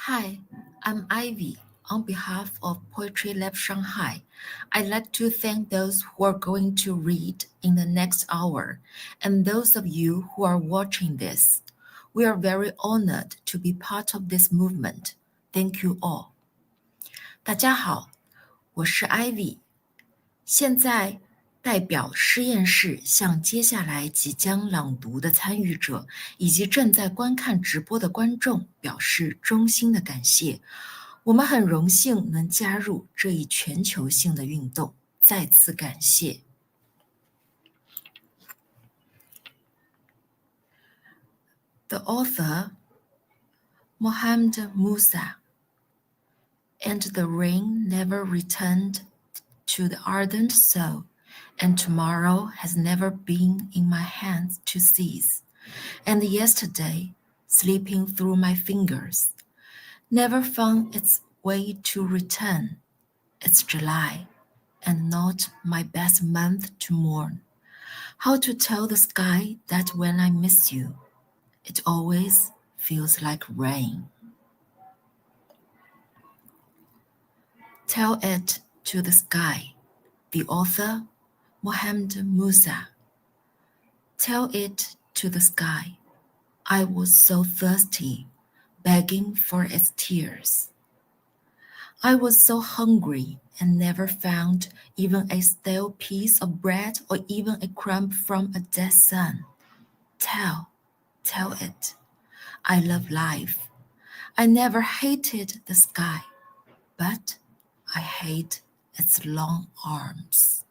Hi, I'm Ivy. On behalf of Poetry Lab Shanghai, I'd like to thank those who are going to read in the next hour and those of you who are watching this. We are very honored to be part of this movement. Thank you all. 大家好，我是 Ivy，现在代表实验室向接下来即将朗读的参与者以及正在观看直播的观众表示衷心的感谢。我们很荣幸能加入这一全球性的运动，再次感谢。The author, Mohammed Musa, and the rain never returned to the ardent soul, and tomorrow has never been in my hands to seize, and yesterday, slipping through my fingers, never found its way to return. It's July, and not my best month to mourn. How to tell the sky that when I miss you, it always feels like rain. Tell it to the sky. The author, Mohammed Musa. Tell it to the sky. I was so thirsty, begging for its tears. I was so hungry and never found even a stale piece of bread or even a crumb from a dead sun. Tell it. I love life. I never hated the sky, but I hate its long arms.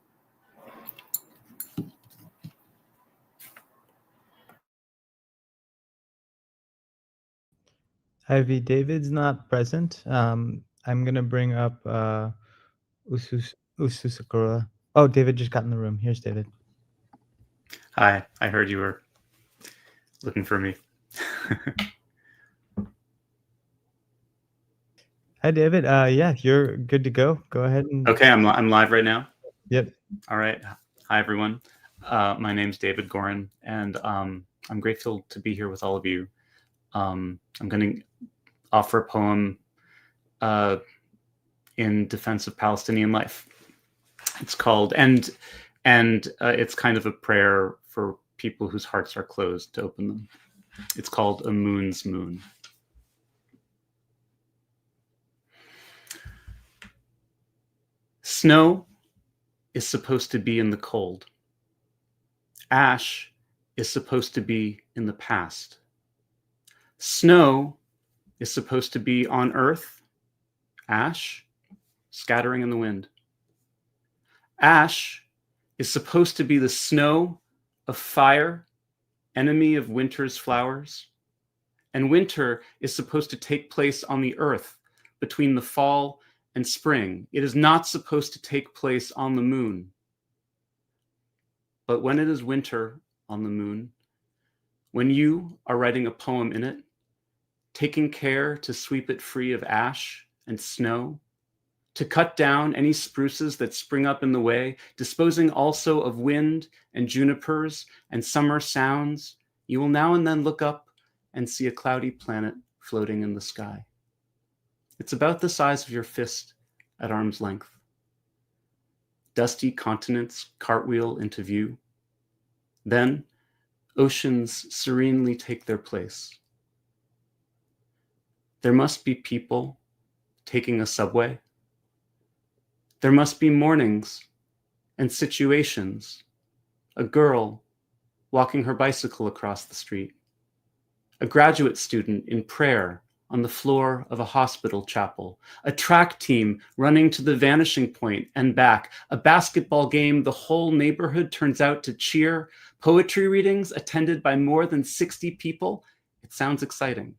Ivy, David's not present. I'm gonna bring up Ususakura. Oh, David just got in the room. Here's David. Hi, I heard you were looking for me. Hi, David. Yeah, you're good to go. Go ahead and. Okay, I'm live right now. Yep. All right. Hi, everyone. My name's David Gorin, and I'm grateful to be here with all of you. I'm going to offer a poem in defense of Palestinian life. It's called, and it's kind of a prayer for people whose hearts are closed to open them. It's called A Moon's Moon. Snow is supposed to be in the cold. Ash is supposed to be in the past. Snow is supposed to be on earth. Ash, scattering in the wind. Ash is supposed to be the snow of fire, enemy of winter's flowers. And winter is supposed to take place on the earth between the fall and spring. It is not supposed to take place on the moon. But when it is winter on the moon, when you are writing a poem in it, taking care to sweep it free of ash and snow, to cut down any spruces that spring up in the way, disposing also of wind and junipers and summer sounds, you will now and then look up and see a cloudy planet floating in the sky. It's about the size of your fist at arm's length. Dusty continents cartwheel into view. Then oceans serenely take their place. There must be people taking a subway. There must be mornings and situations. A girl walking her bicycle across the street. A graduate student in prayer on the floor of a hospital chapel, a track team running to the vanishing point and back, a basketball game the whole neighborhood turns out to cheer, poetry readings attended by more than 60 people. It sounds exciting.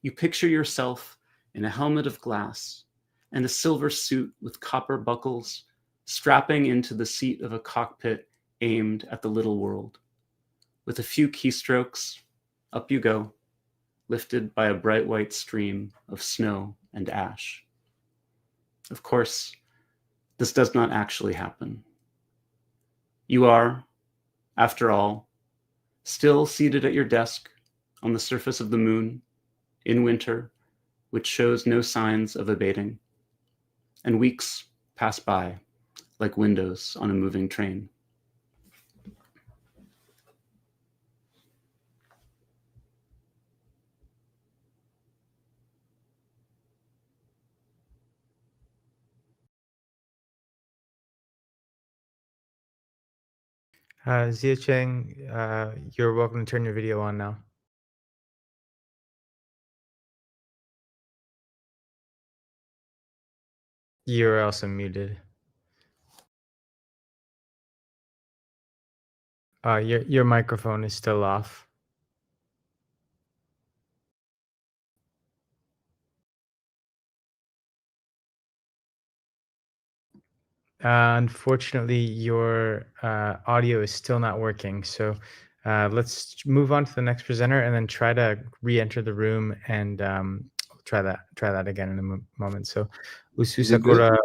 You picture yourself in a helmet of glass and a silver suit with copper buckles, strapping into the seat of a cockpit aimed at the little world. With a few keystrokes, up you go, lifted by a bright white stream of snow and ash. Of course, this does not actually happen. You are, after all, still seated at your desk on the surface of the moon, in winter, which shows no signs of abating, and weeks pass by like windows on a moving train. Zia Cheng, you're welcome to turn your video on now. You're also muted. Your microphone is still off. Unfortunately, your audio is still not working. So let's move on to the next presenter and then try to re-enter the room and try that again in a moment. So Usu Is it good? Sakura.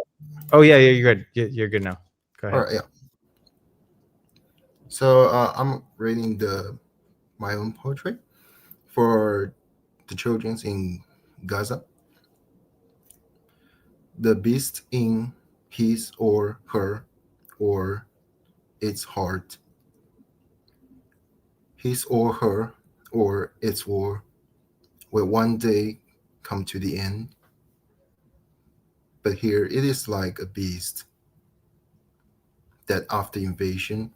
Oh yeah, you're good. You're good now. Go ahead. All right, yeah. So I'm reading my own poetry for the children in Gaza. The beast in his or her or its heart. His or her or its war will one day come to the end. But here it is like a beast that after invasion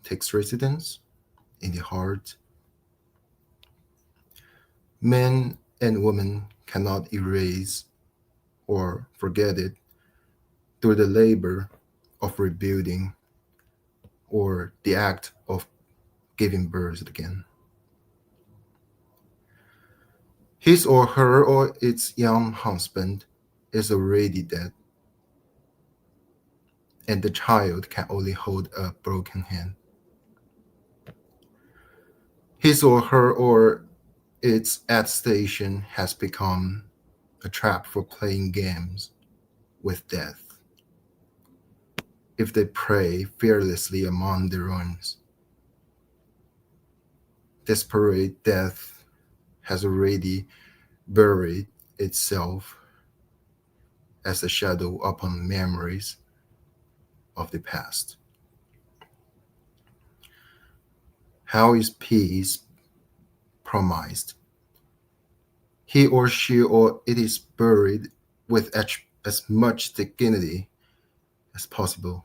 takes residence in the heart. Men and women cannot erase or forget it through the labor of rebuilding or the act of giving birth again. His or her or its young husband is already dead, and the child can only hold a broken hand. His or her or its ad station has become a trap for playing games with death. If they prey fearlessly among their own, desperate death has already buried itself as a shadow upon memories of the past. How is peace promised? He or she or it is buried with as much dignity as possible.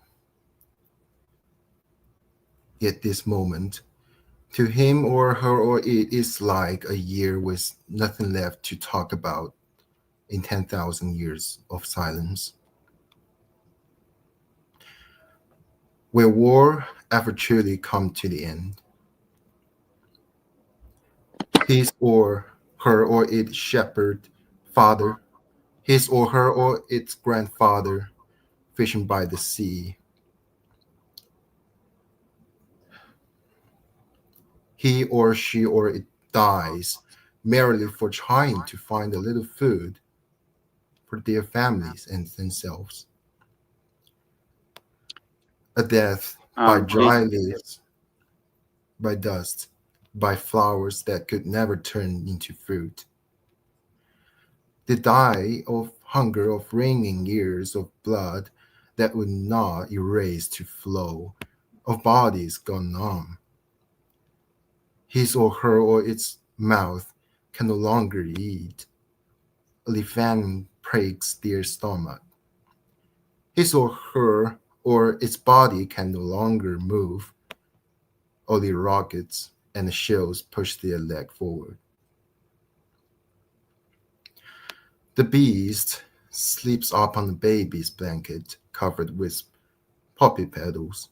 Yet this moment, to him or her or it is like a year with nothing left to talk about in 10,000 years of silence. Will war ever truly come to the end? His or her or its shepherd father, his or her or its grandfather, fishing by the sea. He or she or it dies merely for trying to find a little food for their families and themselves. A death by dry leaves, by dust, by flowers that could never turn into fruit. They die of hunger, of wringing years of blood that would not erase to flow, of bodies gone numb. His or her or its mouth can no longer eat. Only famine breaks their stomach. His or her or its body can no longer move. Only rockets and shells push their leg forward. The beast sleeps upon the baby's blanket covered with poppy petals,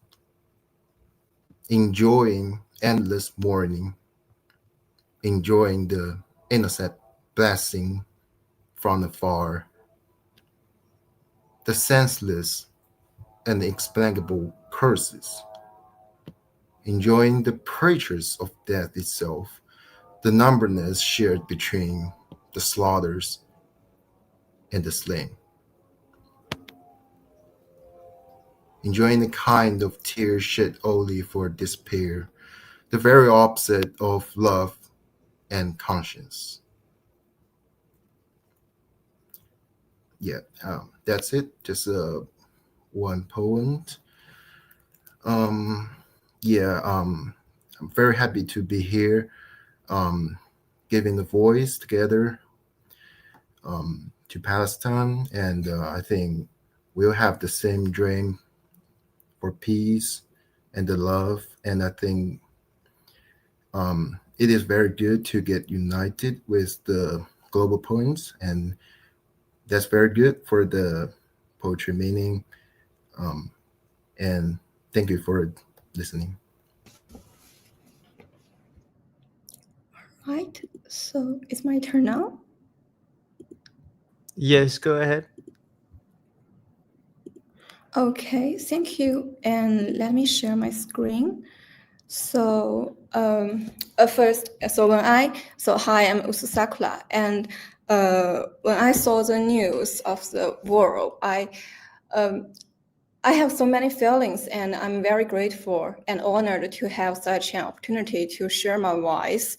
enjoying endless morning, enjoying the innocent blessing from afar, the senseless and inexplicable curses, enjoying the preachers of death itself, the numberness shared between the slaughters and the slain, enjoying the kind of tears shed only for despair, the very opposite of love and conscience. yeah, that's it. Just one poem. Yeah, I'm very happy to be here, giving the voice together to Palestine, and I think we'll have the same dream for peace and the love, and I think it is very good to get united with the global poems, and that's very good for the poetry meaning. And thank you for listening. Right, so it's my turn now. Yes, go ahead. Okay, thank you. And let me share my screen. So first, hi, I'm Usu Sakura. And when I saw the news of the war, I have so many feelings, and I'm very grateful and honored to have such an opportunity to share my voice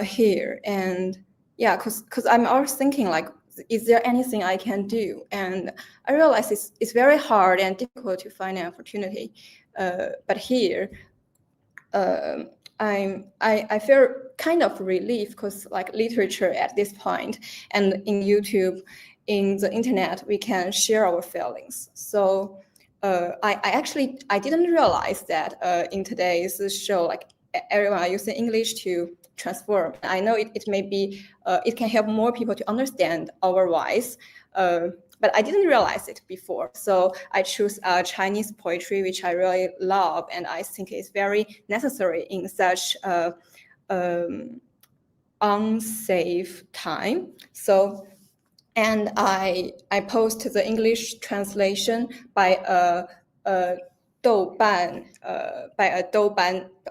here. And yeah, because I'm always thinking like, is there anything I can do? And I realize it's very hard and difficult to find an opportunity. But here, I feel kind of relief because like literature at this point, and in YouTube, in the internet, we can share our feelings. So I didn't realize that in today's show, like everyone are using English to transform. I know it may be, it can help more people to understand our voice, but I didn't realize it before. So I choose Chinese poetry, which I really love, and I think is very necessary in such unsafe time. So, and I post the English translation by a Douban,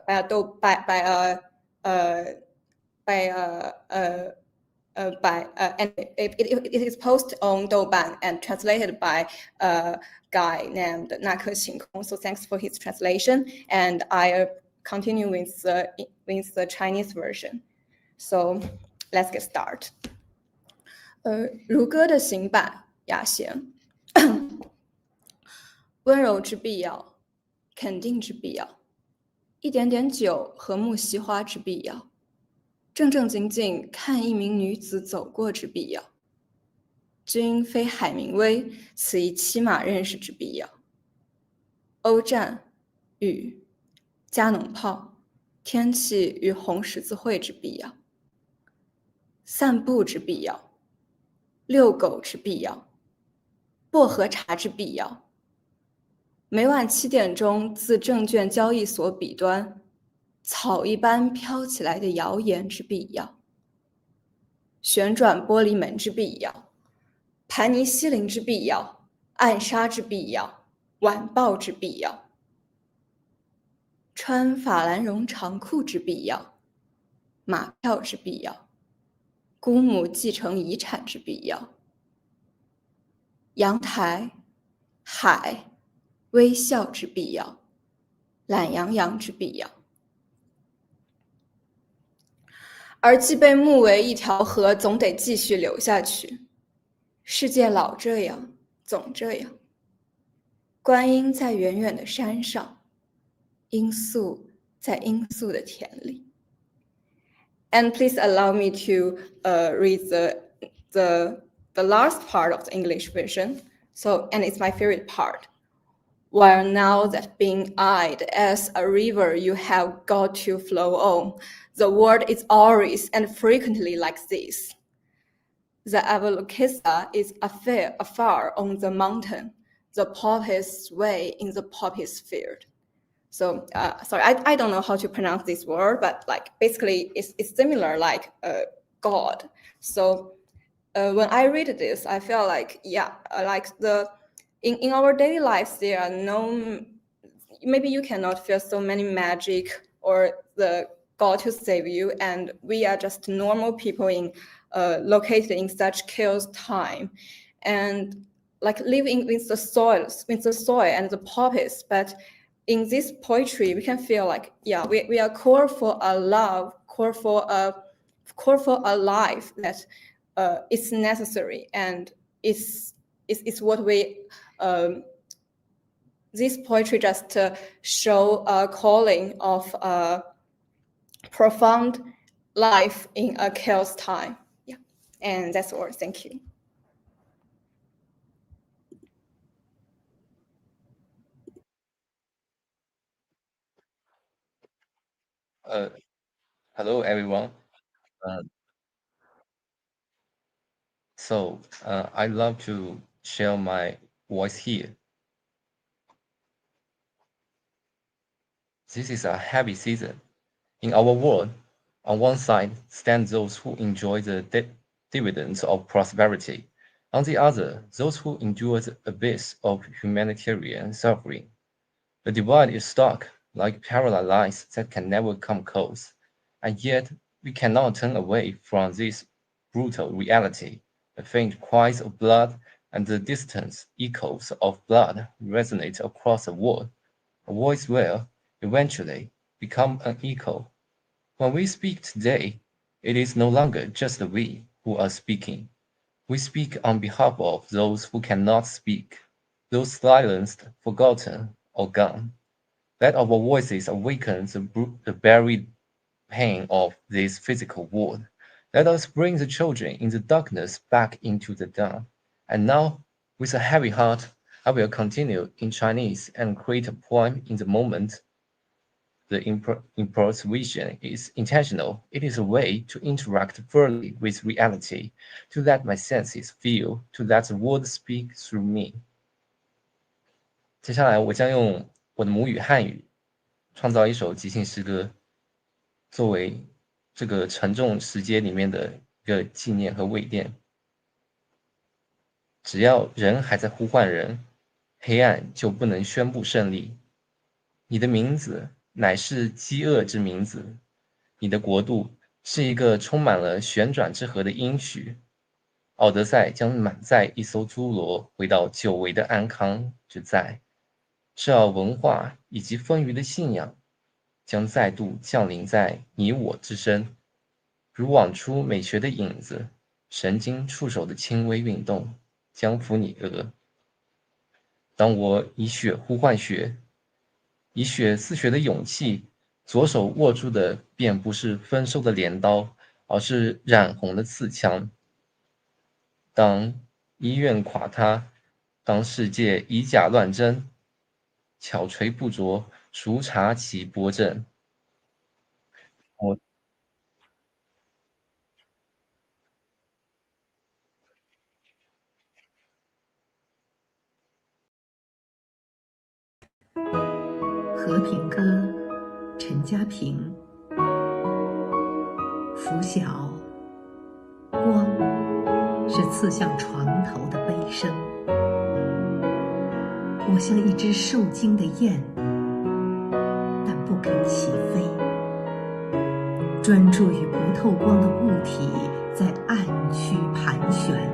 and it is posted on Douban and translated by a guy named Nake Xingkong. So thanks for his translation, and I continue with the Chinese version. So let's get started. 如歌的行板，雅贤。温柔之必要，肯定之必要，一点点酒和木樨花之必要，正正经经看一名女子走过之必要。君非海明威，此一骑马认识之必要。欧战、雨、加农炮、天气与红十字会之必要。散步之必要，遛狗之必要，薄荷茶之必要。每晚7点钟自证券交易所彼端，草一般飘起来的谣言之必要。旋转玻璃门之必要，盘尼西林之必要，暗杀之必要，晚报之必要。穿法兰绒长裤之必要，马票之必要，姑母继承遗产之必要。阳台、海、微笑之必要，懒洋洋之必要。而既被目为一条河，总得继续流下去。世界老这样，总这样。观音在远远的山上，罂粟在罂粟的田里。And please allow me to read the last part of the English version. So, and it's my favorite part. While now that being eyed as a river you have got to flow on, the world is always and frequently like this. The Avalokitesa is afar on the mountain, the poppies sway in the poppies field. So, sorry, I don't know how to pronounce this word, but like basically it's similar like God. So when I read this, I feel like, yeah, like in our daily lives, there are no, maybe you cannot feel so many magic or the God to save you, and we are just normal people located in such chaos time, and like living with the soil and the poppies. But in this poetry, we can feel like, yeah, we are called for a love, called for a life that is necessary and is it's what we this poetry just show a calling of a profound life in a chaos time. Yeah, and that's all. Thank you. Hello everyone. I love to share my voice here. This is a heavy season. In our world, on one side stand those who enjoy the dividends of prosperity. On the other, those who endure the abyss of humanitarian suffering. The divide is stark, like parallel lines that can never come close. And yet, we cannot turn away from this brutal reality. The faint cries of blood and the distant echoes of blood resonate across the world. A voice will, eventually, become an echo. When we speak today, it is no longer just we who are speaking. We speak on behalf of those who cannot speak, those silenced, forgotten, or gone. Let our voices awaken the buried pain of this physical world. Let us bring the children in the darkness back into the dawn. And now, with a heavy heart, I will continue in Chinese and create a poem in the moment. The improvisation is intentional. It is a way to interact fully with reality, to let my senses feel, to let the world speak through me. 接下来，我将用我的母语汉语创造一首即兴诗歌，作为这个沉重时间里面的一个纪念和慰念。只要人还在呼唤人，黑暗就不能宣布胜利。你的名字乃是饥饿之名字，你的国度是一个充满了旋转之河的应许。奥德赛将满载一艘侏罗回到久违的安康之在，赤奥文化以及丰腴的信仰将再度降临在你我之身，如往出美学的影子，神经触手的轻微运动将抚你额。当我以血呼唤血，以血似血的勇气，左手握住的便不是丰收的镰刀，而是染红的刺枪。当医院垮塌，当世界以假乱真，巧锤不着，孰察其波正？和平歌，陈家平。拂晓，光是刺向床头的悲声。我像一只受惊的雁，但不肯起飞，专注于不透光的物体在暗区盘旋。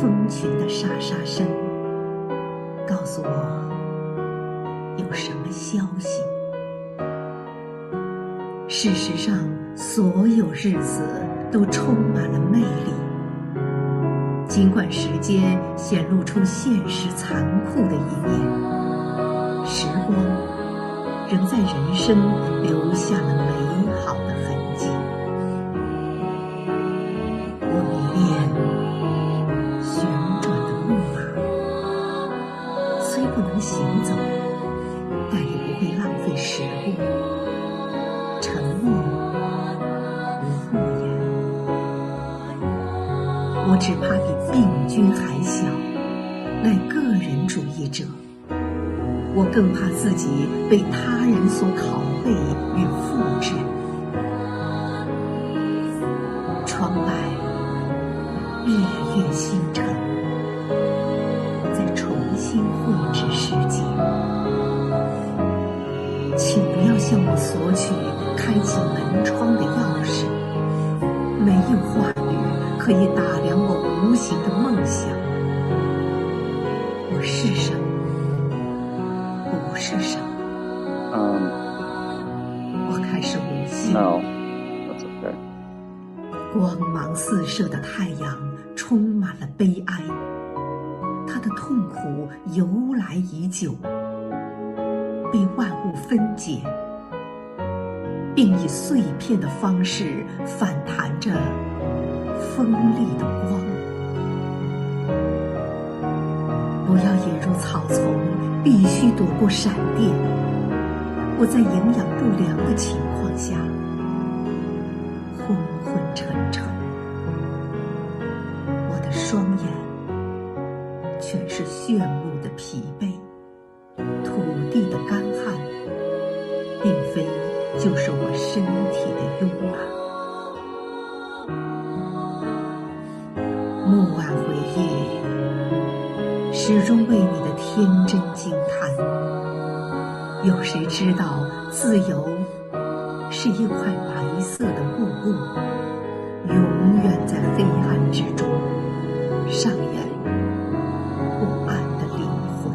蜂群的沙沙声告诉我有什么消息。事实上，所有日子都充满了魅力，尽管时间显露出现实残酷的一面，时光仍在人生留下了美好的痕迹。我迷恋旋转的木马，虽不能行走，但也不会浪费食物。沉默无不言，我只怕比病菌还小，乃个人主义者。我更怕自己被他人所拷贝与复制。窗外日月星辰在重新绘制世界，请不要向我索取开启门窗的钥匙，没有话语可以打量我无形的梦想。我是什么？不是什么？我开始无心。No, that's okay. 光芒四射的太阳充满了悲哀，他的痛苦由来已久，被万物分解，并以碎片的方式反弹着锋利的光。不要引入草丛，必须躲过闪电。我在营养不良的情况下昏昏沉沉，我的双眼全是炫目的疲惫，土地的干旱并非就是我身体的慵懒。暮晚回夜，始终为你的天真惊叹。有谁知道自由是一块白色的布幕，永远在黑暗之中上演不安的灵魂。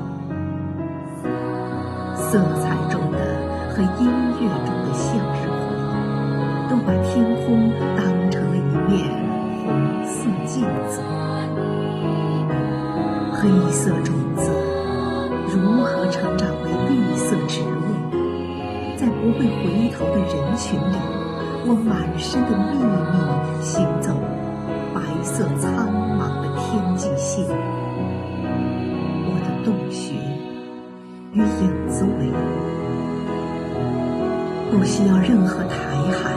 色彩中的和音乐中的向日葵，都把天空当成了一面红色镜子。黑色种子如何成长为绿色植物？在不会回头的人群里，我满身的秘密行走白色苍茫的天际线。我的洞穴与影子为伍，不需要任何台海，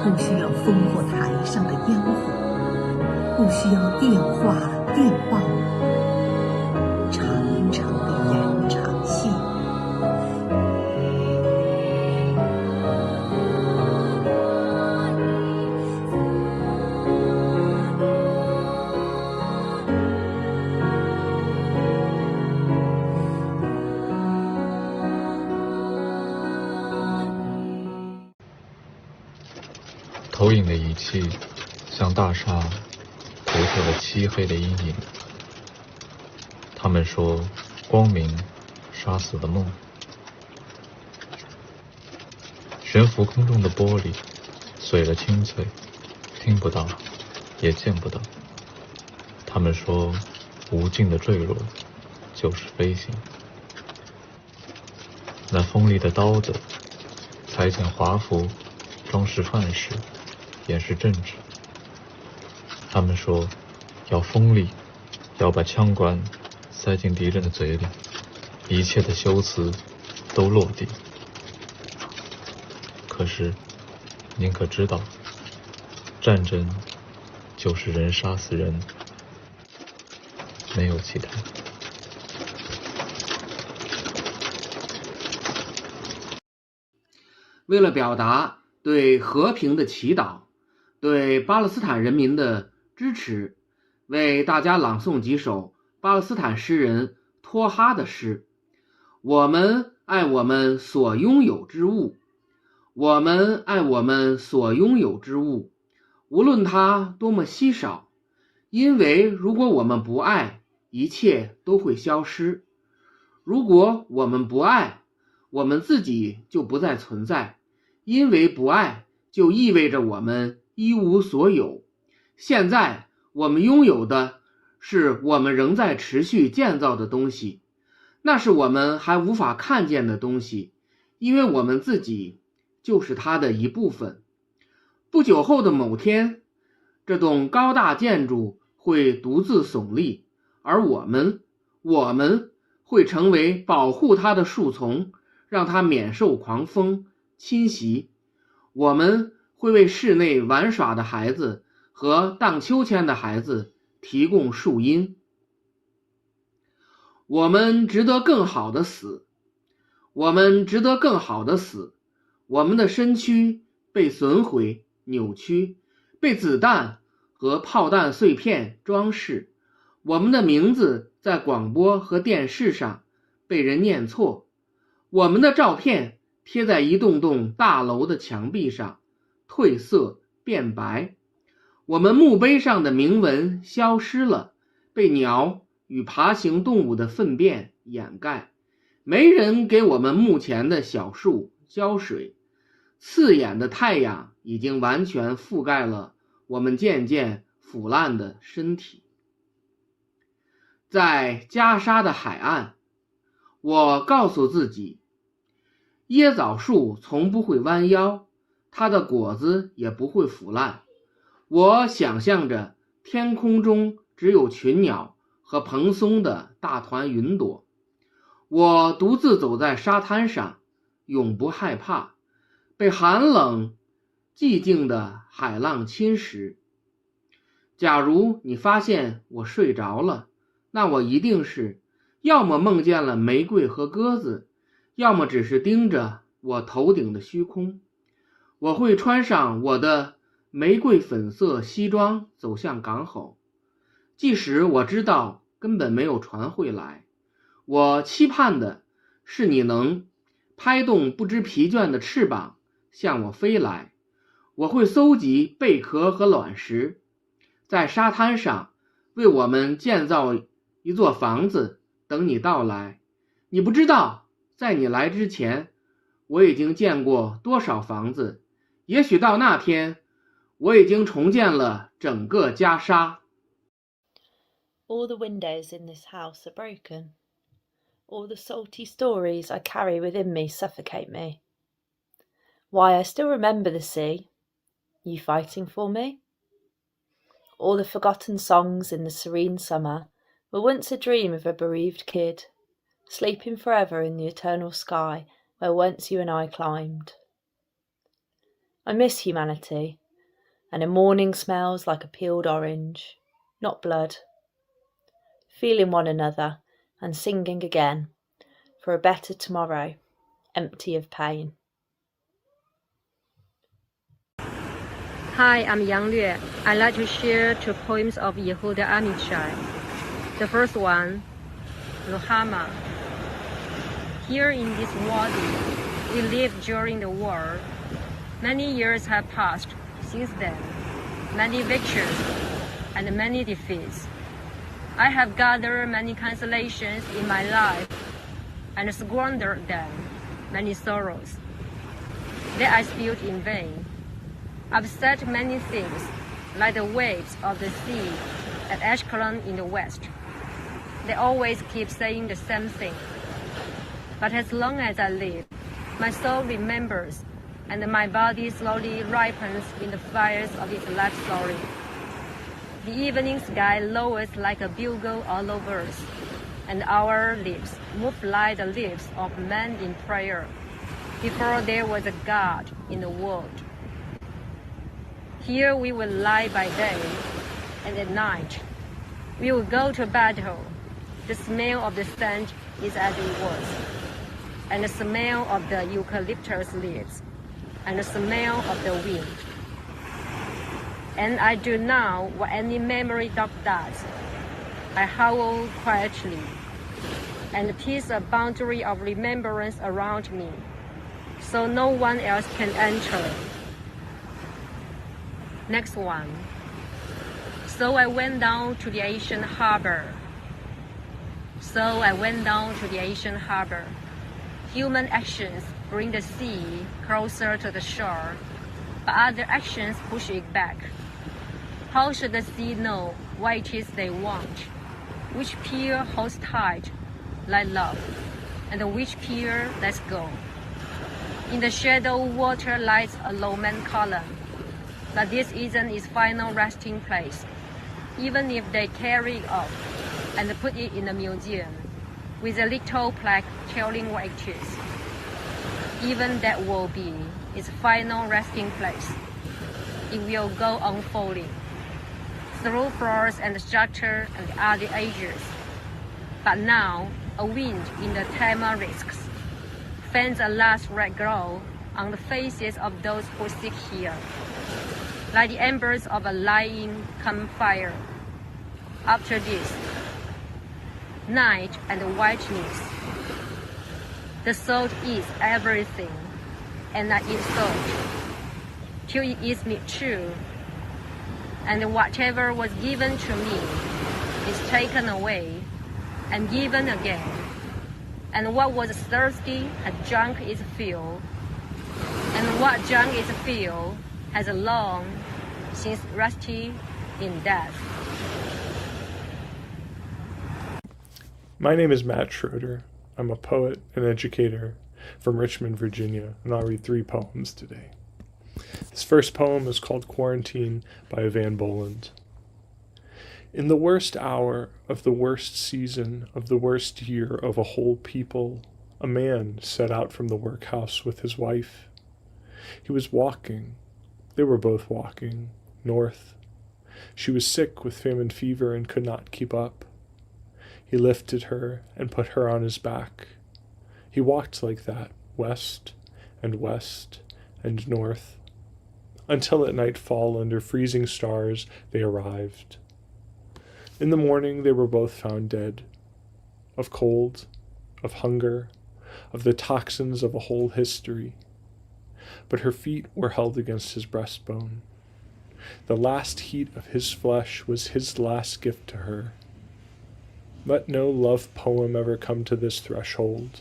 不需要烽火台上的烟火，不需要电话电报，长长的延长线。投影的仪器向大厦涂抹了漆黑的阴影。他们说，光明杀死了梦。悬浮空中的玻璃碎了清脆，听不到，也见不到。他们说，无尽的坠落就是飞行。那锋利的刀子裁剪华服、装饰范式，掩饰政治。他们说，要锋利，要把枪管塞进敌人的嘴里，一切的修辞都落地。可是，您可知道，战争就是人杀死人，没有其他。为了表达对和平的祈祷，对巴勒斯坦人民的支持，为大家朗诵几首巴勒斯坦诗人托哈的诗。我们爱我们所拥有之物，我们爱我们所拥有之物，无论它多么稀少，因为如果我们不爱，一切都会消失。如果我们不爱，我们自己就不再存在，因为不爱就意味着我们一无所有。现在我们拥有的是我们仍在持续建造的东西，那是我们还无法看见的东西，因为我们自己就是它的一部分。不久后的某天，这栋高大建筑会独自耸立，而我们会成为保护它的树丛，让它免受狂风侵袭。我们会为室内玩耍的孩子和荡秋千的孩子提供树荫。我们值得更好的死，我们值得更好的死。我们的身躯被损毁、扭曲，被子弹和炮弹碎片装饰。我们的名字在广播和电视上被人念错。我们的照片贴在一栋栋大楼的墙壁上，褪色变白。我们墓碑上的铭文消失了，被鸟与爬行动物的粪便掩盖。没人给我们墓前的小树浇水。刺眼的太阳已经完全覆盖了我们渐渐腐烂的身体。在加沙的海岸，我告诉自己，椰枣树从不会弯腰，它的果子也不会腐烂。我想象着天空中只有群鸟和蓬松的大团云朵。我独自走在沙滩上，永不害怕被寒冷寂静的海浪侵蚀。假如你发现我睡着了，那我一定是要么梦见了玫瑰和鸽子，要么只是盯着我头顶的虚空。我会穿上我的玫瑰粉色西装走向港口，即使我知道根本没有船会来。我期盼的是你能拍动不知疲倦的翅膀向我飞来。我会搜集贝壳和卵石，在沙滩上为我们建造一座房子，等你到来。你不知道，在你来之前，我已经建过多少房子。也许到那天，我已经重建了整个加沙。 All the windows in this house are broken. All the salty stories I carry within me suffocate me. Why, I still remember the sea. You fighting for me? All the forgotten songs in the serene summer were once a dream of a bereaved kid, sleeping forever in the eternal sky where once you and I climbed. I miss humanity, and a morning smells like a peeled orange, not blood. Feeling one another and singing again for a better tomorrow, empty of pain. Hi, I'm Yang Lue. I'd like to share 2 poems of Yehuda Amichai. The first one, Ruhama. Here in this wadi, we lived during the war. Many years have passed since then, many victories and many defeats. I have gathered many consolations in my life and squandered them, many sorrows that I spilled in vain. I've said many things, like the waves of the sea at Ashkelon in the west. They always keep saying the same thing. But as long as I live, my soul remembers, and my body slowly ripens in the fires of its life story. The evening sky lowers like a bugle all over us, and our lips move like the lips of men in prayer, before there was a God in the world. Here we will lie by day, and at night we will go to battle. The smell of the sand is as it was, and the smell of the eucalyptus leaves, and the smell of the wind. And I do now what any memory dog does. I howl quietly, and pierce a boundary of remembrance around me, so no one else can enter. Next one. So I went down to the Asian harbor. So I went down to the Asian harbor. Human actions bring the sea closer to the shore, but other actions push it back. How should the sea know what it is they want? Which pier holds tight, like love, and which pier lets go? In the shadow, water lies a lawman column, but this isn't its final resting place. Even if they carry it off and put it in a museum with a little plaque telling what it is, even that will be its final resting place. It will go unfolding through floors and structure and other ages. But now, a wind in the tamarisks fans a last red glow on the faces of those who sit here, like the embers of a lying campfire. After this, night and whiteness. The salt is everything, and I eat salt till it eats me too. And whatever was given to me is taken away and given again. And what was thirsty has drunk its fill, and what drunk its fill has long since rusty in death. My name is Matt Schroeder. I'm a poet and educator from Richmond, Virginia, and I'll read 3 poems today. This first poem is called Quarantine by Van Boland. In the worst hour of the worst season of the worst year of a whole people, a man set out from the workhouse with his wife. He was walking. They were both walking north. She was sick with famine fever and could not keep up. He lifted her and put her on his back. He walked like that, west and north, until at nightfall under freezing stars they arrived. In the morning they were both found dead, of cold, of hunger, of the toxins of a whole history. But her feet were held against his breastbone. The last heat of his flesh was his last gift to her. Let no love poem ever come to this threshold.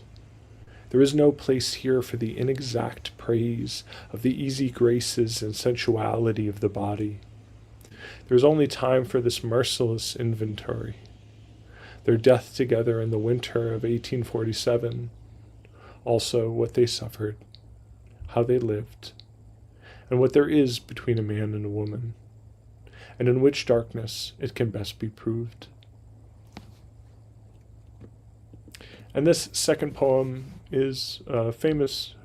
There is no place here for the inexact praise of the easy graces and sensuality of the body. There is only time for this merciless inventory. Their death together in the winter of 1847, also what they suffered, how they lived, and what there is between a man and a woman, and in which darkness it can best be proved. And this second poem is a famous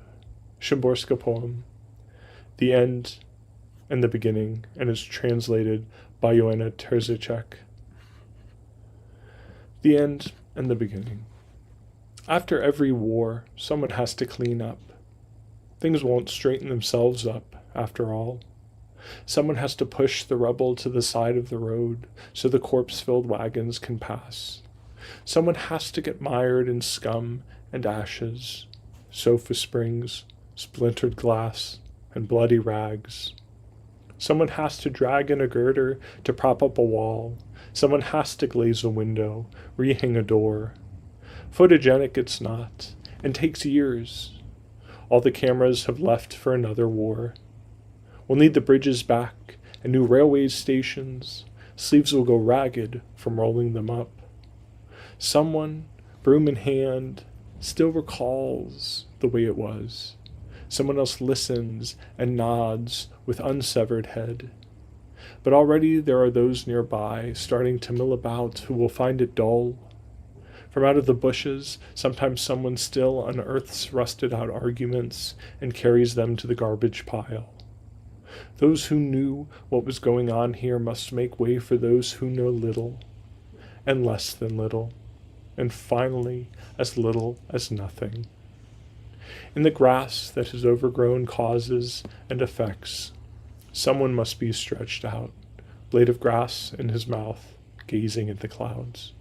Szymborska poem, The End and the Beginning, and is translated by Joanna Terzacek. The End and the Beginning. After every war, someone has to clean up. Things won't straighten themselves up, after all. Someone has to push the rubble to the side of the road so the corpse-filled wagons can pass. Someone has to get mired in scum and ashes, sofa springs, splintered glass, and bloody rags. Someone has to drag in a girder to prop up a wall. Someone has to glaze a window, rehang a door. Photogenic it's not, and takes years. All the cameras have left for another war. We'll need the bridges back and new railway stations. Sleeves will go ragged from rolling them up. Someone, broom in hand, still recalls the way it was. Someone else listens and nods with unsevered head. But already there are those nearby starting to mill about who will find it dull. From out of the bushes, sometimes someone still unearths rusted-out arguments and carries them to the garbage pile. Those who knew what was going on here must make way for those who know little, and less than little, and finally as little as nothing. In the grass that has overgrown causes and effects, someone must be stretched out, blade of grass in his mouth, gazing at the clouds.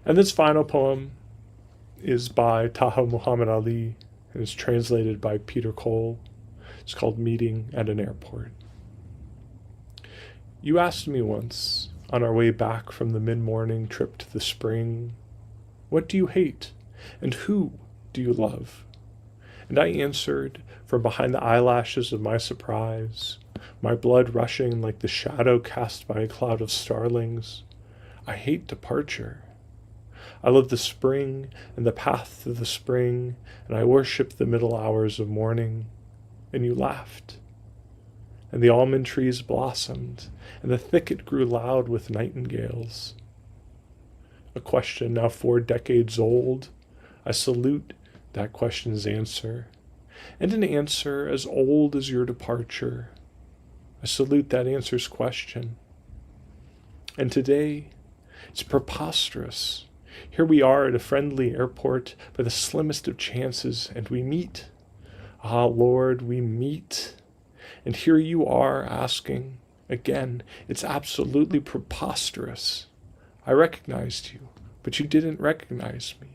And this final poem is by Taha Muhammad Ali and is translated by Peter Cole. It's called Meeting at an Airport. You asked me once, on our way back from the mid-morning trip to the spring, what do you hate, and who do you love? And I answered, from behind the eyelashes of my surprise, my blood rushing like the shadow cast by a cloud of starlings, I hate departure. I love the spring and the path to the spring, and I worship the middle hours of morning. And you laughed. And the almond trees blossomed, and the thicket grew loud with nightingales. A question now 4 decades old, I salute that question's answer, and an answer as old as your departure. I salute that answer's question. And today, it's preposterous. Here we are at a friendly airport by the slimmest of chances, and we meet. Ah, Lord, we meet. And here you are asking, again, it's absolutely preposterous. I recognized you, but you didn't recognize me.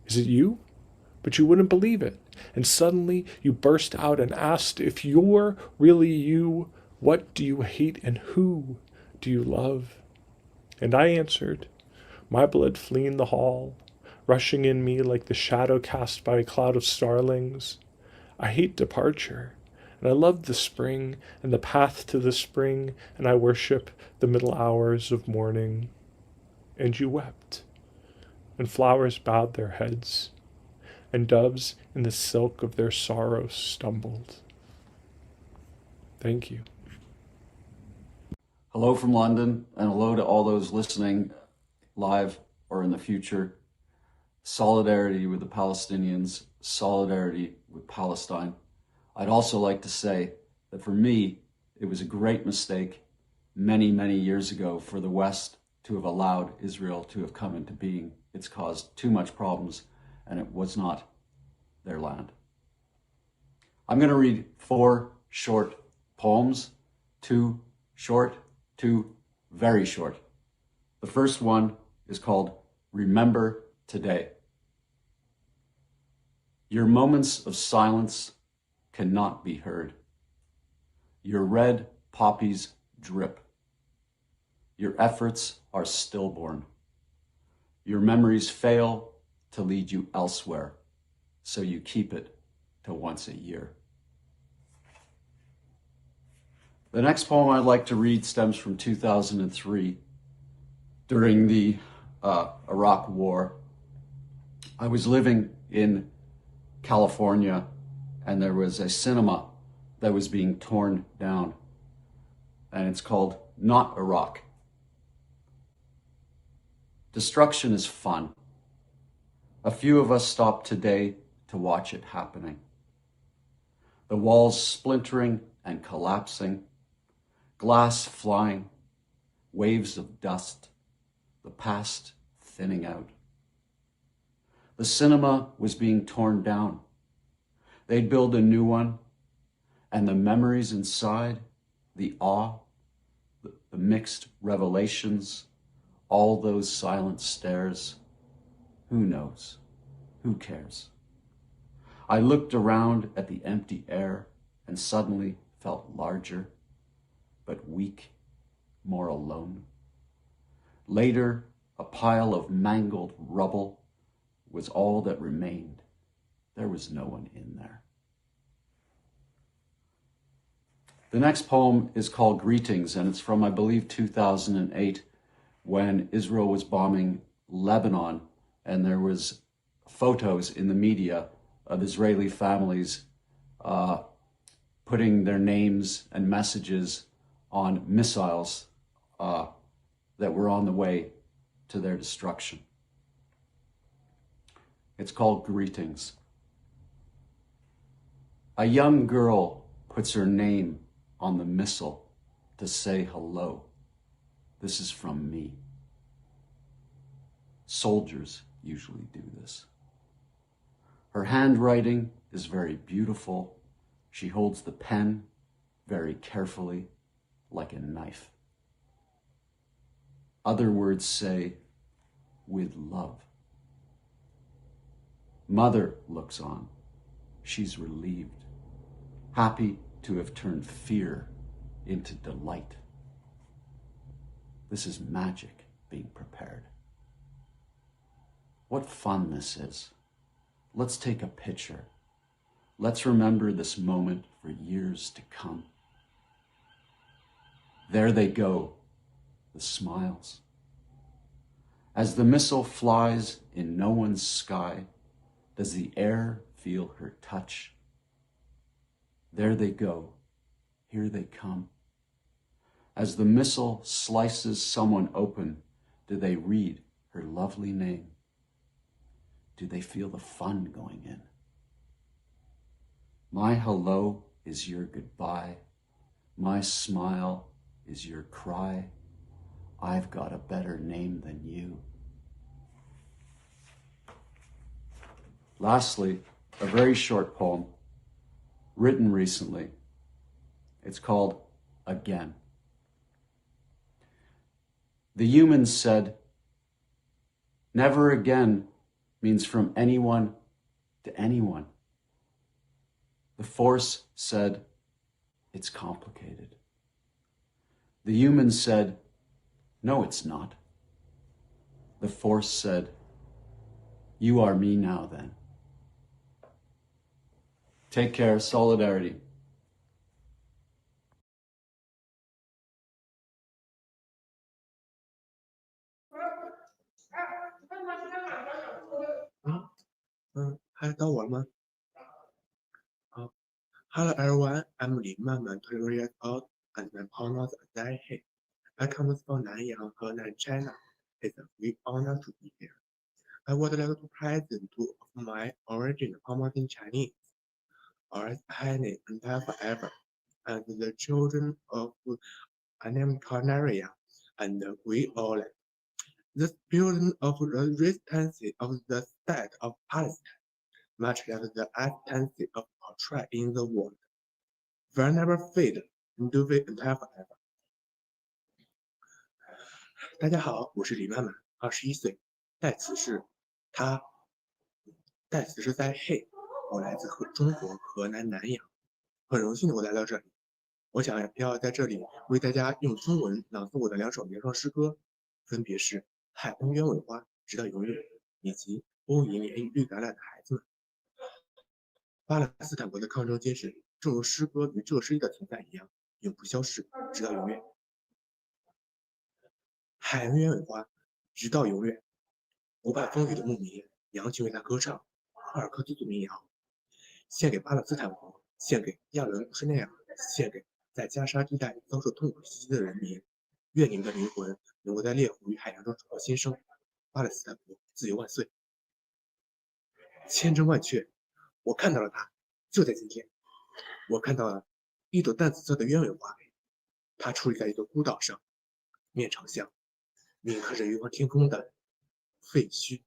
Is it you? But you wouldn't believe it. And suddenly you burst out and asked, if you're really you, what do you hate and who do you love? And I answered, my blood fleeing the hall, rushing in me like the shadow cast by a cloud of starlings. I hate departure, And I love the spring and the path to the spring, and I worship the middle hours of morning. And you wept, and flowers bowed their heads, and doves in the silk of their sorrow stumbled. Thank you. Hello from London, and hello to all those listening live or in the future. Solidarity with the Palestinians, solidarity with Palestine. I'd also like to say that for me, it was a great mistake many, many years ago for the West to have allowed Israel to have come into being. It's caused too much problems, and it was not their land. I'm going to read 4 short poems, 2 short, 2 very short. The first one is called Remember Today. Your moments of silence cannot be heard. Your red poppies drip. Your efforts are stillborn. Your memories fail to lead you elsewhere, so you keep it to once a year. The next poem I'd like to read stems from 2003. During the Iraq War, I was living in California, and there was a cinema that was being torn down, and it's called Not Iraq. Destruction is fun. A few of us stopped today to watch it happening. The walls splintering and collapsing, glass flying, waves of dust, the past thinning out. The cinema was being torn down. They'd build a new one, and the memories inside, the awe, the mixed revelations, all those silent stares, who knows? Who cares? I looked around at the empty air and suddenly felt larger, but weak, more alone. Later, a pile of mangled rubble was all that remained. There was no one in there. The next poem is called Greetings, and it's from, I believe, 2008, when Israel was bombing Lebanon, and there was photos in the media of Israeli families putting their names and messages on missiles that were on the way to their destruction. It's called Greetings. A young girl puts her name on the missile to say hello. This is from me. Soldiers usually do this. Her handwriting is very beautiful. She holds the pen very carefully, like a knife. Other words say, with love. Mother looks on. She's relieved, happy to have turned fear into delight. This is magic being prepared. What fun this is. Let's take a picture. Let's remember this moment for years to come. There they go, the smiles. As the missile flies in no one's sky, does the air feel her touch? There they go, here they come. As the missile slices someone open, do they read her lovely name? Do they feel the fun going in? My hello is your goodbye. My smile is your cry. I've got a better name than you. Lastly, a very short poem written recently. It's called Again. The humans said, never again means from anyone to anyone. The Force said, it's complicated. The humans said, no, it's not. The Force said, you are me now then. Take care, solidarity. 到我了吗？好 ，Hello everyone, I'm Lin Manman, 20 years old, and my honors are that hey. I come from Nanyang, Henan, China. It's a great honor to be here. I would like to present two of my original poems in Chinese. Earth, honey, and forever, and the children of Anem Carnaria and the Great Orland. The spirit of the resistance of the state of Palestine, much like the essence of portrait in the world, will never fade, do we until forever. 大家好，我是李曼曼，21岁，代词是他，代词是在嘿，我来自中国河南南阳，很荣幸的我来到这里。我想要在这里为大家用中文朗诵我的2首原创诗歌，分别是《海恩鸢尾花》直到永远，以及《欧银莲与绿橄榄的孩子们》。巴勒斯坦国的抗争精神，正如诗歌与这世界的存在一样，永不消逝，直到永远。海恩鸢尾花，直到永远。不怕风雨的牧民，羊群为他歌唱，赫尔克族族民谣，献给巴勒斯坦国，献给亚伦·施内尔，献给在加沙地带遭受痛苦袭击的人民。愿你们的灵魂能够在烈火与海洋中重获新生。巴勒斯坦国自由万岁！千真万确，我看到了它，就在今天。我看到了一朵淡紫色的鸢尾花，它矗立在一座孤岛上，面朝向，铭刻着远望天空的废墟。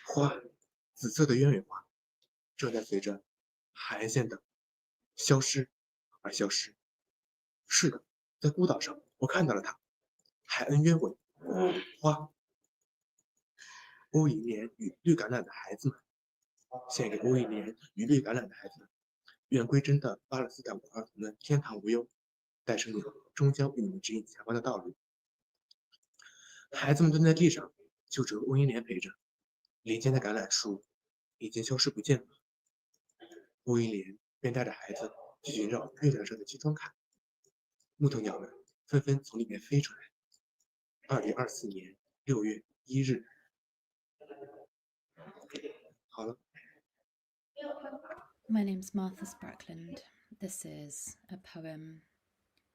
花，紫色的鸢尾花，正在随着海岸线的消失而消失。是的，在孤岛上，我看到了它，海恩鸢尾花。欧银莲与绿橄榄的孩子们，献给欧银莲与绿橄榄的孩子们。愿归真的巴勒斯坦国儿童们天堂无忧，诞生者终将为你们指引前方的道路。孩子们蹲在地上，就只有欧银莲陪着。林间的橄榄树已经消失不见了。欧银莲便带着孩子去寻找月亮上的金砖坎。木头鸟们纷纷从里面飞出来。2024年6月1日。好了。My name's Martha Sprackland. This is a poem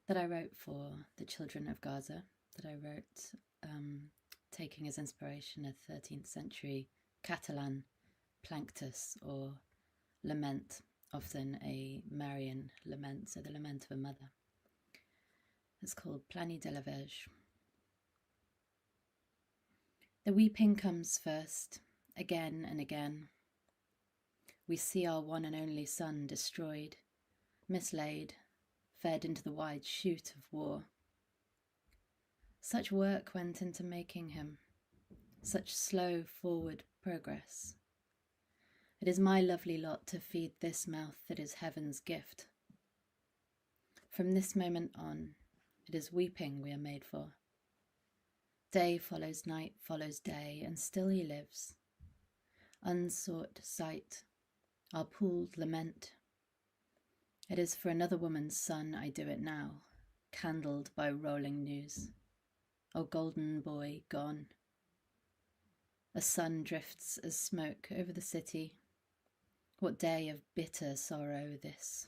that I wrote for the children of Gaza, that I wrote taking as inspiration a 13th century Catalan planctus or lament, often a Marian lament, so the lament of a mother. It's called Plani de la Verge. The weeping comes first, again and again. We see our one and only son destroyed, mislaid, fed into the wide chute of war. Such work went into making him, such slow forward progress. It is my lovely lot to feed this mouth that is heaven's gift. From this moment on, it is weeping we are made for. Day follows night, follows day, and still he lives. Unsought sight, our pooled lament. It is for another woman's son I do it now, candled by rolling news. O golden boy gone. A sun drifts as smoke over the city. What day of bitter sorrow this.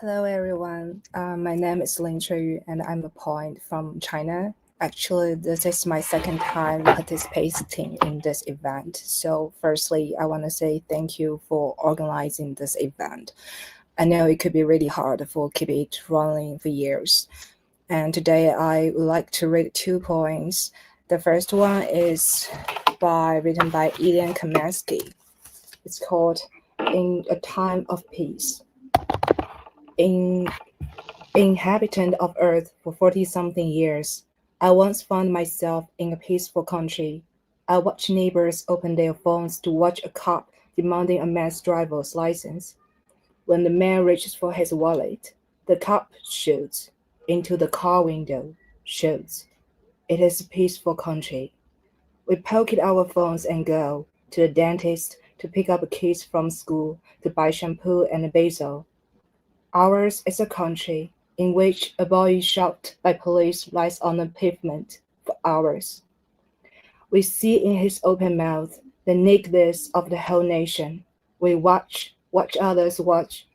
Hello everyone, my name is Lin Chuyu and I'm a poet from China. Actually, this is my second time participating in this event. So firstly, I want to say thank you for organizing this event. I know it could be really hard for keep it running for years. And today I would like to read 2 poems. The first one is written by Ilya Kamenetsky. It's called In a Time of Peace. Inhabitant of Earth for 40-something years, I once found myself in a peaceful country. I watched neighbors open their phones to watch a cop demanding a man's driver's license. When the man reaches for his wallet, the cop shoots into the car window, shoots. It is a peaceful country. We pocket our phones and go to the dentist, to pick up kids from school, to buy shampoo and basil. Ours is a country in which a boy shot by police lies on the pavement for hours. We see in his open mouth the nakedness of the whole nation. We watch others watch.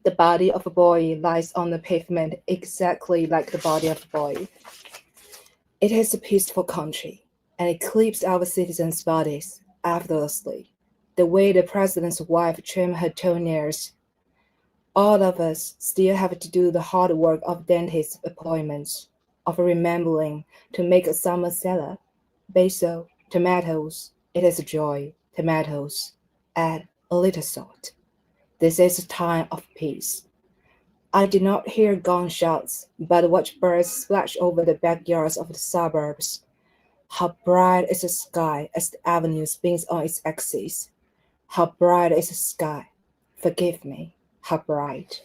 The body of a boy lies on the pavement exactly like the body of a boy. It is a peaceful country, and it clips our citizens' bodies effortlessly, the way the president's wife trimmed her toenails. All of us still have to do the hard work of dentist appointments, of remembering to make a summer salad, basil, tomatoes. It is a joy, tomatoes. Add a little salt. This is a time of peace. I did not hear gunshots, but watched birds splash over the backyards of the suburbs. How bright is the sky as the avenue spins on its axis. How bright is the sky. Forgive me, how bright.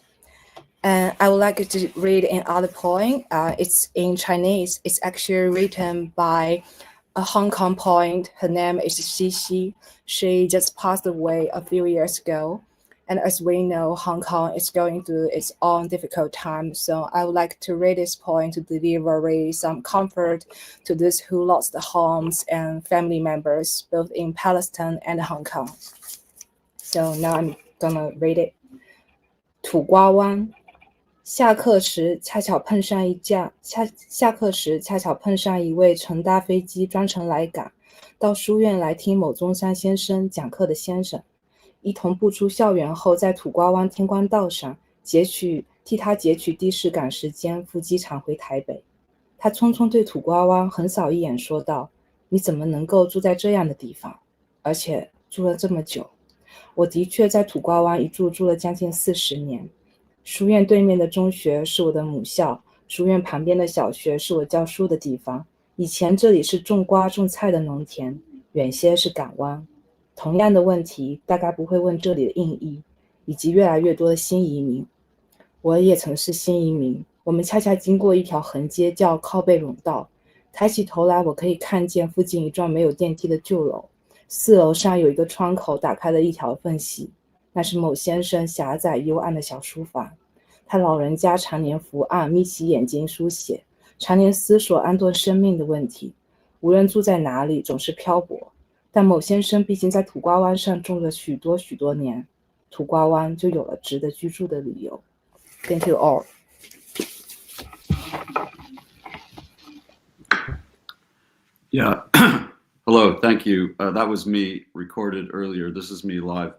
And I would like to read another poem. It's in Chinese. It's actually written by a Hong Kong poet. Her name is Xi Xi. She just passed away a few years ago. And as we know, Hong Kong is going through its own difficult time. So I would like to read this poem to deliver some comfort to those who lost their homes and family members, both in Palestine and Hong Kong. So now I'm gonna read it. 土瓜湾，下课时恰巧碰上一位乘搭飞机专程来赶，到书院来听某中山先生讲课的先生。一同步出校园后，在土瓜湾天官道上替他截取的士赶时间赴机场回台北。他匆匆对土瓜湾横扫一眼，说道：“你怎么能够住在这样的地方，而且住了这么久？”我的确在土瓜湾一住了将近40年。书院对面的中学是我的母校，书院旁边的小学是我教书的地方。以前这里是种瓜种菜的农田，远些是港湾。同样的问题大概不会问这里的印裔，以及越来越多的新移民。我也曾是新移民，我们恰恰经过一条横街叫靠背垄道。抬起头来，我可以看见附近一幢没有电梯的旧楼，4楼上有一个窗口打开了一条缝隙，那是某先生狭窄幽暗的小书房。他老人家常年伏案，眯起眼睛书写，常年思索安顿生命的问题。无论住在哪里，总是漂泊。但某先生毕竟在土瓜湾上种了许多年，土瓜湾就有了值得居住的理由。Thank you all. Yeah. Hello. Thank you. That was me recorded earlier. This is me live.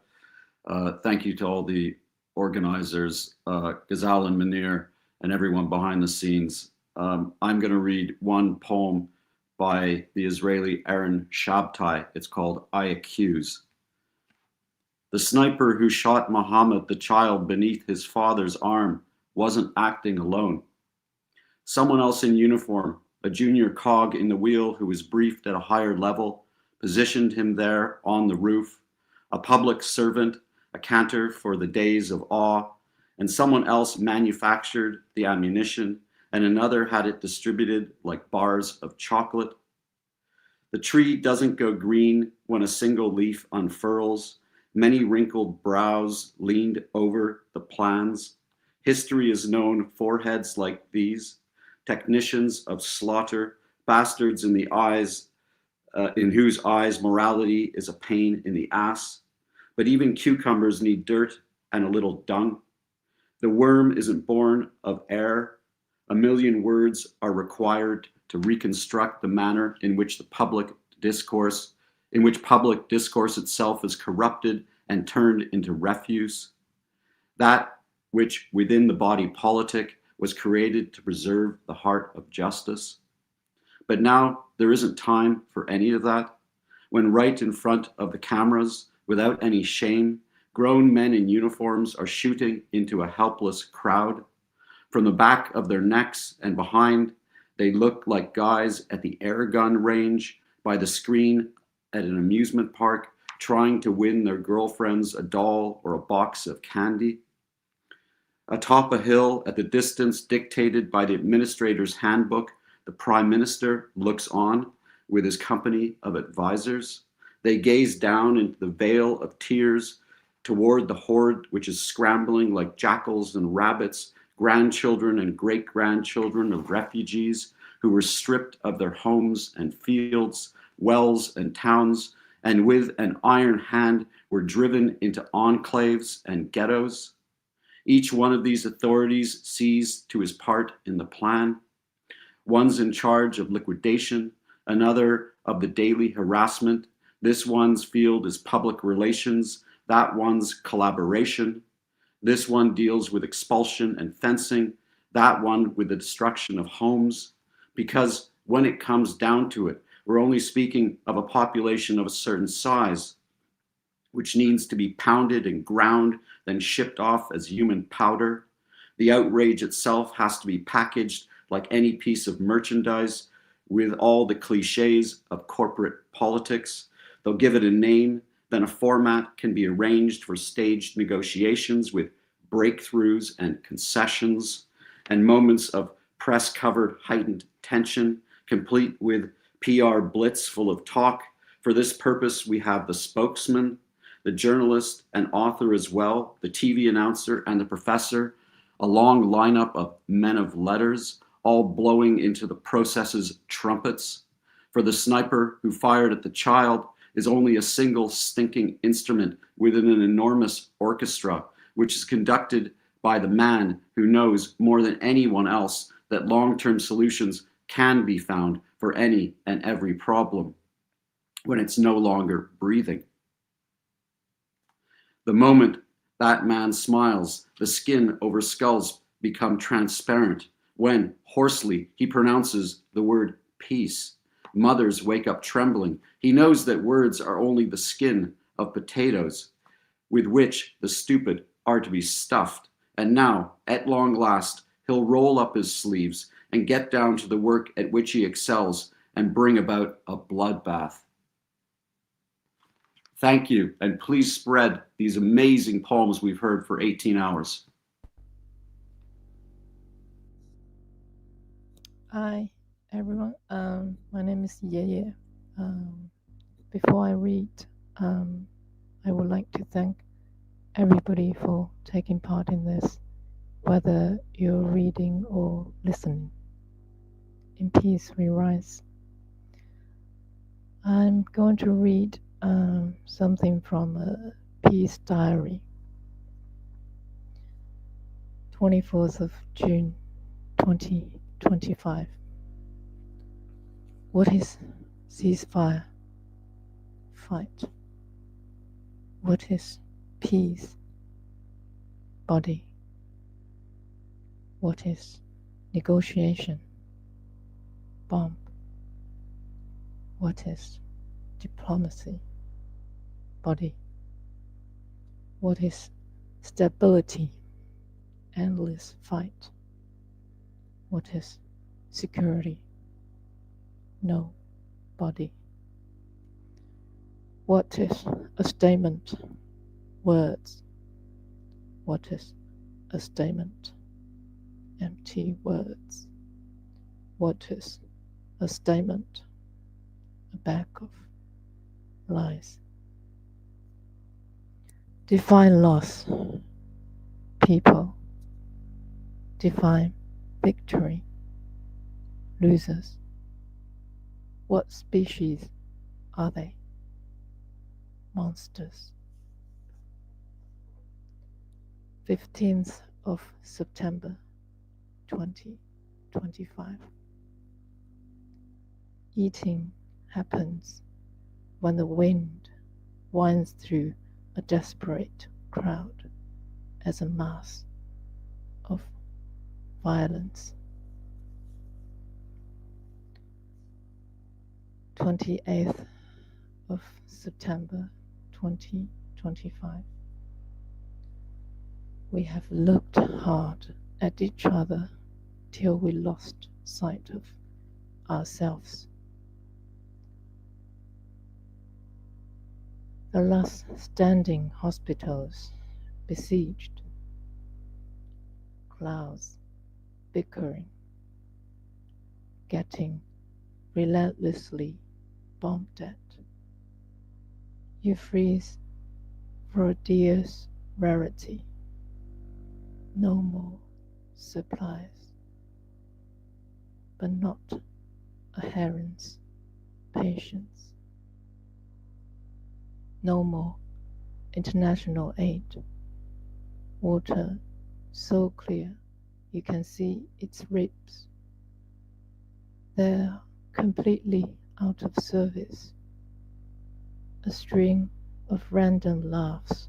Thank you to all the organizers, Ghazal and Munir, and everyone behind the scenes. I'm going to read one poem by the Israeli Aaron Shabtai. It's called I Accuse. The sniper who shot Muhammad, the child, beneath his father's arm wasn't acting alone. Someone else in uniform, a junior cog in the wheel who was briefed at a higher level, positioned him there on the roof, a public servant, a cantor for the days of awe, and someone else manufactured the ammunition, and another had it distributed like bars of chocolate. The tree doesn't go green when a single leaf unfurls. Many wrinkled brows leaned over the plans. History is known foreheads like these, technicians of slaughter, bastards in the eyes, in whose eyes morality is a pain in the ass. But even cucumbers need dirt and a little dung. The worm isn't born of air. A million words are required to reconstruct the manner in which public discourse itself is corrupted and turned into refuse. That which within the body politic was created to preserve the heart of justice. But now there isn't time for any of that. When right in front of the cameras, without any shame, grown men in uniforms are shooting into a helpless crowd. From the back of their necks and behind, they look like guys at the air gun range, by the screen at an amusement park, trying to win their girlfriends a doll or a box of candy. Atop a hill at the distance dictated by the administrator's handbook, the prime minister looks on with his company of advisors. They gaze down into the vale of tears toward the horde which is scrambling like jackals and rabbits, grandchildren and great-grandchildren of refugees who were stripped of their homes and fields, wells and towns, and with an iron hand were driven into enclaves and ghettos. Each one of these authorities sees to his part in the plan. One's in charge of liquidation, another of the daily harassment. This one's field is public relations, that one's collaboration. This one deals with expulsion and fencing, that one with the destruction of homes. Because when it comes down to it, we're only speaking of a population of a certain size, which needs to be pounded and ground, then shipped off as human powder. The outrage itself has to be packaged like any piece of merchandise with all the cliches of corporate politics. They'll give it a name, then a format can be arranged for staged negotiations with breakthroughs and concessions and moments of press-covered heightened tension, complete with PR blitz full of talk. For this purpose, we have the spokesman, the journalist and author as well, the TV announcer and the professor, a long lineup of men of letters, all blowing into the process's trumpets. For the sniper who fired at the child is only a single stinking instrument within an enormous orchestra, which is conducted by the man who knows more than anyone else that long-term solutions can be found for any and every problem when it's no longer breathing. The moment that man smiles, the skin over skulls become transparent. When, hoarsely, he pronounces the word peace, mothers wake up trembling. He knows that words are only the skin of potatoes with which the stupid are to be stuffed. And now, at long last, he'll roll up his sleeves and get down to the work at which he excels and bring about a bloodbath. Thank you, and please spread these amazing poems we've heard for 18 hours. Hi, everyone. My name is Ye. Before I read, I would like to thank everybody for taking part in this, whether you're reading or listening. In peace we rise. I'm going to read something from a peace diary. 24th of June 2025. What is ceasefire? Fight. What is peace? Body. What is negotiation? Bomb. What is diplomacy? Body. What is stability? Endless fight. What is security? No body. What is a statement? Words. What is a statement? Empty words. What is a statement? A bag of lies. Define loss. People. Define victory. Losers. What species are they? Monsters. 15th of September 2025. Eating happens when the wind winds through a desperate crowd as a mass of violence. 28th of September 2025. We have looked hard at each other till we lost sight of ourselves. The last standing hospitals besieged, clouds bickering, getting relentlessly bombed at. You freeze for a deer's rarity. No more supplies, but not a heron's patience. No more international aid. Water so clear you can see its ribs. They're completely out of service. A string of random laughs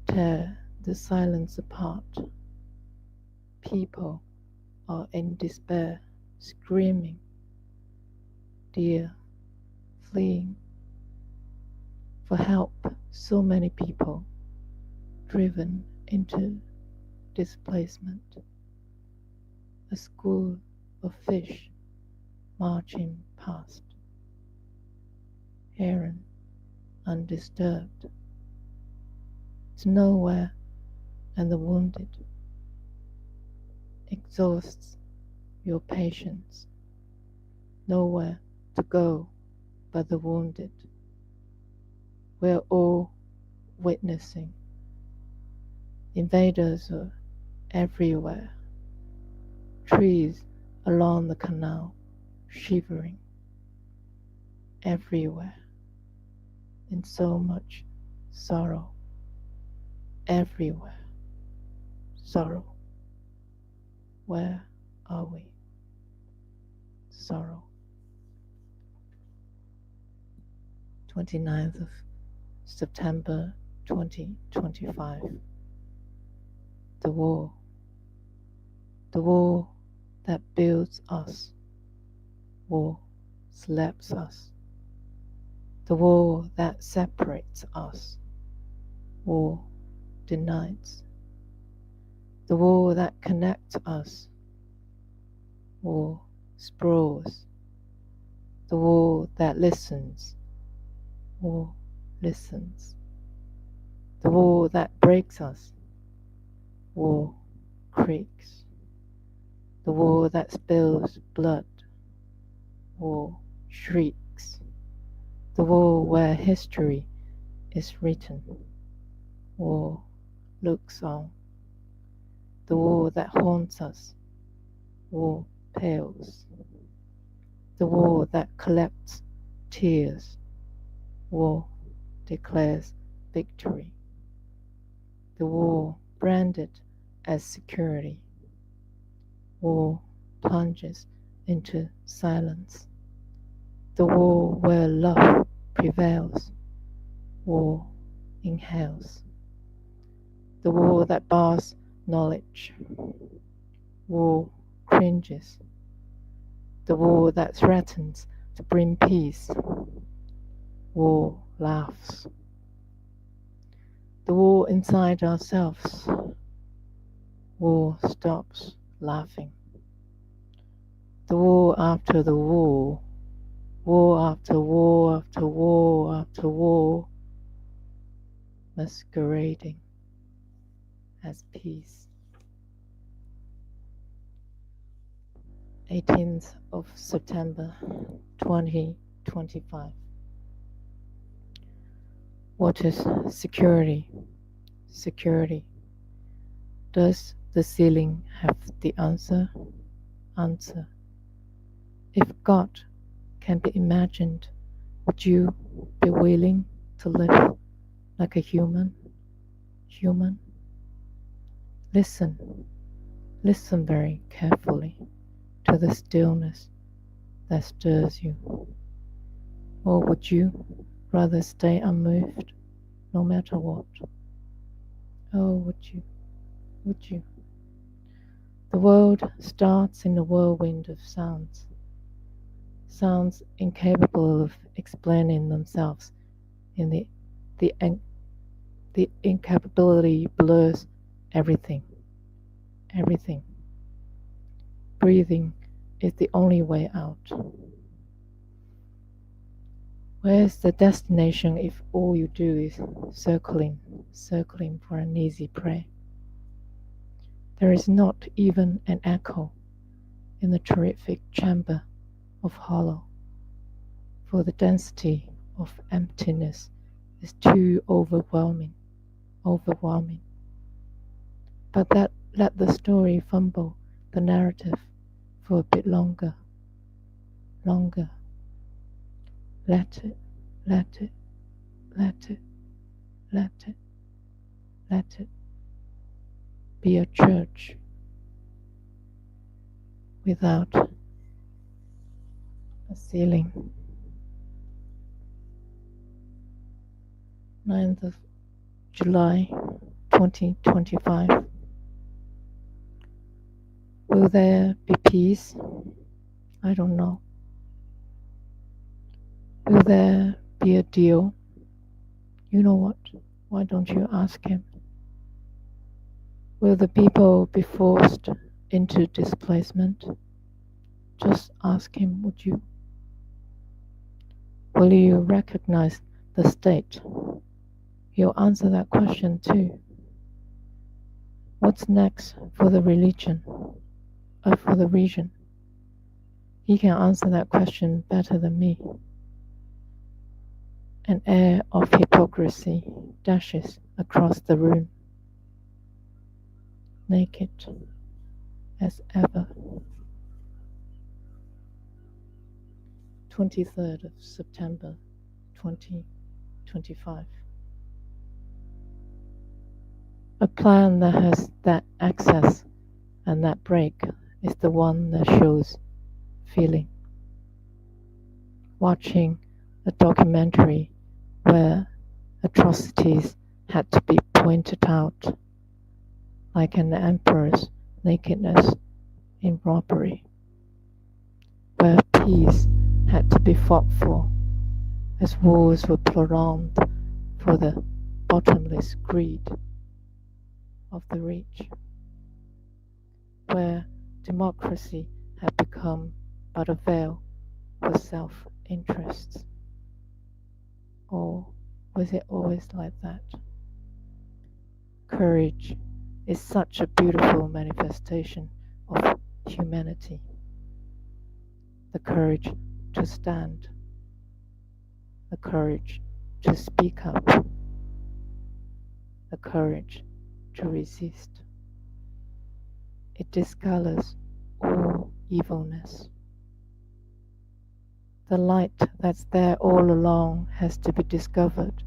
tear the silence apart. People are in despair, screaming. Deer fleeing for help. So many people driven into displacement. A school of fish marching past. Heron undisturbed. To nowhere, and the wounded exhausts your patience. Nowhere to go but the wounded. We're all witnessing. Invaders are everywhere. Trees along the canal shivering. Everywhere. In so much sorrow. Everywhere. Sorrow. Where are we? Sorrow. 29th of September 2025. The war. The war that builds us. War slaps us. The war that separates us. War denies. The war that connects us. War sprawls. The war that listens. War listens. The war that breaks us. War creaks. The war that spills blood. War shrieks. The war where history is written. War looks on. The war that haunts us. War pales. The war that collects tears. War declares victory. The war branded as security. War plunges into silence. The war where love prevails. War inhales. The war that bars knowledge. War cringes. The war that threatens to bring peace. War laughs. The war inside ourselves. War stops laughing. The war after the war. War after war after war after war. Masquerading as peace. 18th of September 2025. What is security? Security. Does the ceiling have the answer? Answer. If God can be imagined, would you be willing to live like a human? Human? Listen. Listen very carefully to the stillness that stirs you. Or would you rather stay unmoved no matter what? Oh, would you? Would you? The world starts in a whirlwind of sounds. Sounds incapable of explaining themselves. In the incapability blurs everything. Everything. Breathing is the only way out. Where's the destination if all you do is circling for an easy prey? There is not even an echo in the terrific chamber of hollow, for the density of emptiness is too overwhelming. But let the story fumble the narrative for a bit longer. Let it be a church without a ceiling. 9th of July 2025. Will there be peace? I don't know. Will there be a deal? You know what? Why don't you ask him? Will the people be forced into displacement? Just ask him, would you? Will you recognize the state? He'll answer that question too. What's next for the religion? For the region? He can answer that question better than me. An air of hypocrisy dashes across the room. Naked as ever. 23rd of September 2025. A plan that has that access and that break is the one that shows feeling. Watching a documentary where atrocities had to be pointed out, like an emperor's nakedness in robbery, where peace had to be fought for, as wars were prolonged for the bottomless greed of the rich, where democracy had become but a veil for self-interests. Or was it always like that? Courage is such a beautiful manifestation of humanity. The courage to stand, the courage to speak up, the courage to resist. It discolors all evilness. The light that's there all along has to be discovered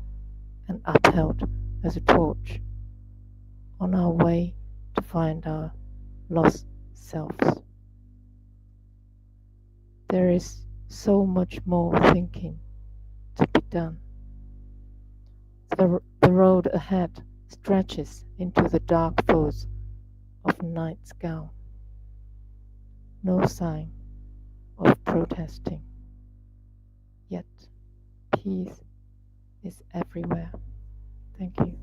and upheld as a torch on our way to find our lost selves. There is so much more thinking to be done. The road ahead stretches into the dark folds of night's gown. No sign of protesting. Yet peace is everywhere. Thank you.